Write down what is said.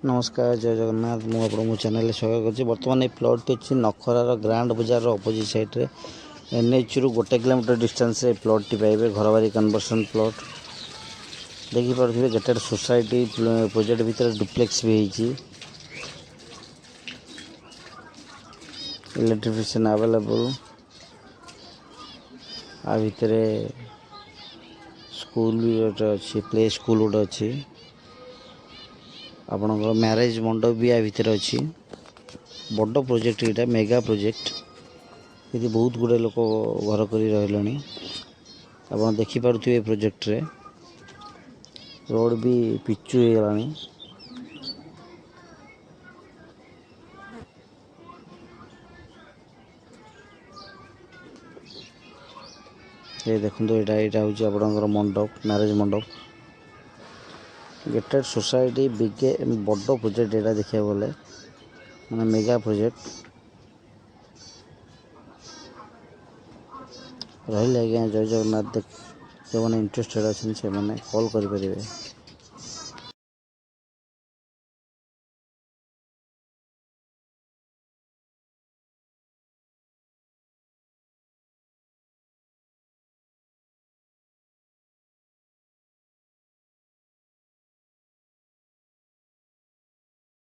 नमस्कार जय जगन्नाथ मुझे मो चैनल स्वागत करछि। बर्तमान ये प्लॉट अच्छी नखरार ग्रांड बजार अपोजिट साइड रे एनएच रु 1 किलोमीटर डिस्टेंस रे प्लॉट टी पाइबे। घरबारी कन्वर्सन प्लॉट देखि पारथिबे। गेटेड सोसाइटी प्रोजेक्ट भीतर डुप्लेक्स भी होईछि। इलेक्ट्रिफिकेशन अवेलेबल आ भीतर स्कूल भी गोटे अच्छी प्ले स्कूल गोटे अच्छी। आपणकर मैरेज मंडप भी आ भीतर अच्छी। बड़ प्रोजेक्ट यहाँ मेगा प्रोजेक्ट ये बहुत गुड़े लोक घर कर रही। आप देखिपे प्रोजेक्ट रे रोड भी पिचु हो गलानी। ये देखो यहाँ हूँ आपणकर मंडप मैरेज मंडप गेटेड सोसाइटी बिगे बड़ प्रोजेक्ट यहाँ देखा गले मैंने मेगा प्रोजेक्ट रही। आज्ञा जय जगन्नाथ। जो मैंने इंटरेस्टेड अच्छे से कॉल करेंगे।